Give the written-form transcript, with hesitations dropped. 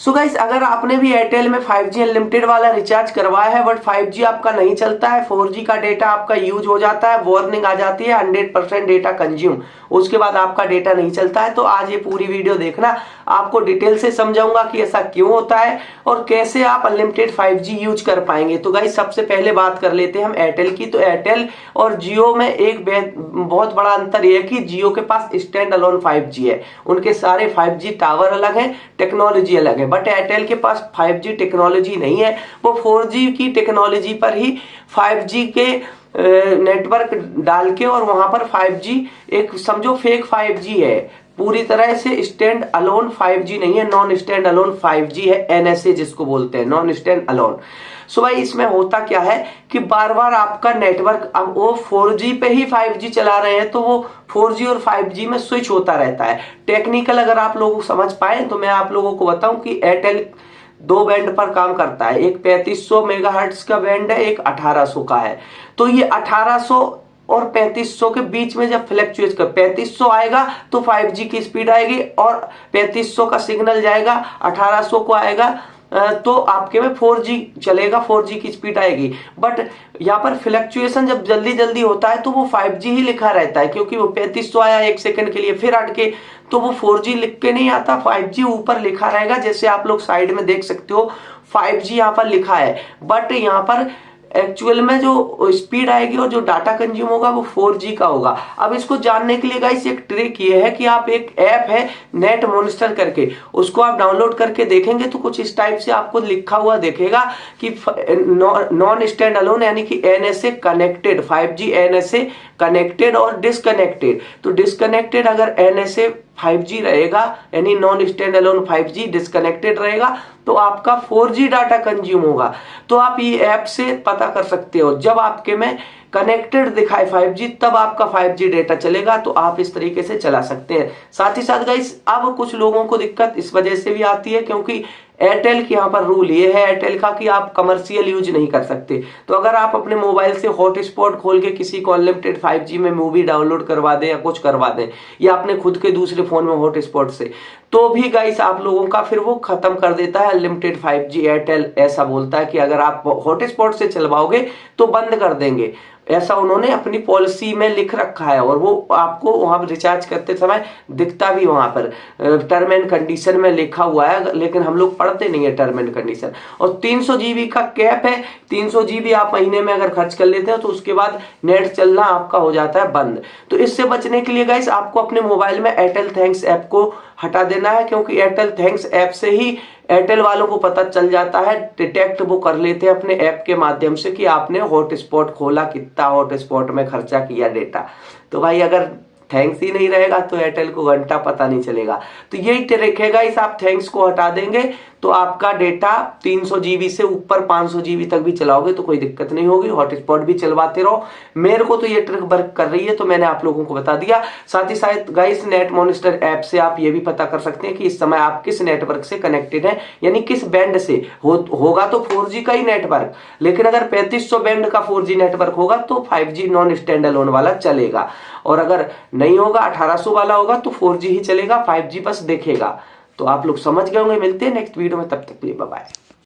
So guys, अगर आपने भी एयरटेल में 5G अनलिमिटेड वाला रिचार्ज करवाया है बट 5G आपका नहीं चलता है, 4G का डेटा आपका यूज हो जाता है, वार्निंग आ जाती है 100% डेटा कंज्यूम, उसके बाद आपका डेटा नहीं चलता है, तो आज ये पूरी वीडियो देखना, आपको डिटेल से समझाऊंगा कि ऐसा क्यों होता है और कैसे आप अनलिमिटेड 5G यूज कर पाएंगे। तो गाइस, सबसे पहले बात कर लेते हैं हम एयरटेल की। तो एयरटेल और जियो में एक बहुत बड़ा अंतर यह है कि जियो के पास स्टैंड अलोन 5G है, उनके सारे 5G टावर अलग है, टेक्नोलॉजी अलग है। बट एयरटेल के पास 5G टेक्नोलॉजी नहीं है, वो 4G की टेक्नोलॉजी पर ही 5G के नेटवर्क डाल के और वहां पर 5G एक समझो फेक 5G है, पूरी तरह से स्टैंड अलोन 5G नहीं है, नॉन स्टैंड अलोन 5G है, NSA जिसको बोलते हैं, नॉन स्टैंड अलोन। सो भाई, इसमें होता क्या है कि बार बार आपका नेटवर्क, अब वो 4G पे ही 5G चला रहे हैं तो वो 4G और 5G में स्विच होता रहता है। टेक्निकल अगर आप लोग समझ पाए तो मैं आप लोगों को बताऊं कि एयरटेल दो बैंड पर काम करता है, एक 3500 मेगाहर्ट्ज का बैंड है, एक 1800 का है। तो ये 1800 और 3500 के बीच में जब फ्लैक्चुएट कर 3500 आएगा तो 5G की स्पीड आएगी और 3500 का सिग्नल जाएगा, 1800 को आएगा तो आपके में 4G चलेगा, 4G की स्पीड आएगी। बट यहाँ पर फ्लक्चुएशन जब जल्दी जल्दी होता है तो वो 5G ही लिखा रहता है, क्योंकि वो 3500 आया एक सेकंड के लिए फिर हट के, तो वो 4G लिख के नहीं आता, 5G ऊपर लिखा रहेगा। जैसे आप लोग साइड में देख सकते हो 5G यहाँ पर लिखा है, बट यहाँ पर एक्चुअल में जो स्पीड आएगी और जो डाटा कंज्यूम होगा वो 4G का होगा। अब इसको जानने के लिए गाइस एक ट्रिक ये है कि आप एक ऐप है नेट मॉनिटर करके, उसको आप डाउनलोड करके देखेंगे तो कुछ इस टाइप से आपको लिखा हुआ दिखेगा कि नॉन स्टैंड अलोन यानी कि NSA connected, 5G NSA connected और डिसकनेक्टेड। तो डिसकनेक्टेड अगर NSA 5G रहेगा यानी non stand alone 5G disconnected रहेगा तो आपका 4G डाटा कंज्यूम होगा। तो आप ये ऐप से पता कर सकते हो, जब आपके में कनेक्टेड दिखाए 5G तब आपका 5G डेटा चलेगा, तो आप इस तरीके से चला सकते हैं। साथ ही साथ गाइस, अब कुछ लोगों को दिक्कत इस वजह से भी आती है क्योंकि एयरटेल की यहाँ पर रूल ये है एयरटेल का कि आप कमर्शियल यूज नहीं कर सकते। तो अगर आप अपने मोबाइल से हॉटस्पॉट खोल के किसी को अनलिमिटेड 5G में मूवी डाउनलोड करवा दें या कुछ करवा दें, या अपने खुद के दूसरे फोन में हॉटस्पॉट से, तो भी गाइस आप लोगों का फिर वो खत्म कर देता है अनलिमिटेड 5G। एयरटेल ऐसा बोलता है कि अगर आप हॉटस्पॉट से चलवाओगे तो बंद कर देंगे, ऐसा उन्होंने अपनी पॉलिसी में लिख रखा है और वो आपको वहां रिचार्ज करते समय दिखता भी, वहां पर टर्म एंड कंडीशन में लिखा हुआ है, लेकिन हम लोग पढ़ते नहीं है टर्म एंड कंडीशन। और 300 GB का कैप है, 300 GB आप महीने में अगर खर्च कर लेते हो तो उसके बाद नेट चलना आपका हो जाता है बंद। तो इससे बचने के लिए गाइस आपको अपने मोबाइल में एयरटेल थैंक्स ऐप को हटा देना है, क्योंकि एयरटेल थैंक्स ऐप से ही एयरटेल वालों को पता चल जाता है, डिटेक्ट वो कर लेते हैं अपने ऐप के माध्यम से कि आपने हॉटस्पॉट खोला, कितना हॉटस्पॉट में खर्चा किया डेटा। तो भाई अगर थैंक्स ही नहीं रहेगा तो एयरटेल को घंटा पता नहीं चलेगा। तो यही ट्रिक है गाइस, आप थैंक्स को हटा देंगे तो आपका डेटा 300 GB से ऊपर 500 GB तक भी चलाओगे तो कोई दिक्कत नहीं होगी, हॉटस्पॉट भी चलवाते रहो। मेरे को तो ये ट्रिक वर्क कर रही है तो मैंने आप लोगों को बता दिया। साथ ही साथ गाइस, नेट मॉनिटर ऐप से आप ये भी पता कर सकते हैं कि इस समय आप किस नेटवर्क से कनेक्टेड हैं, यानी किस बैंड से होगा तो 4G का ही नेटवर्क, लेकिन अगर 3500 बैंड का 4G नेटवर्क होगा तो 5G नॉन स्टैंड अलोन वाला चलेगा, और अगर नहीं होगा 1800 वाला होगा तो 4G ही चलेगा, 5G बस देखेगा। तो आप लोग समझ गए होंगे। मिलते हैं नेक्स्ट वीडियो में, तब तक के लिए बाय बाय।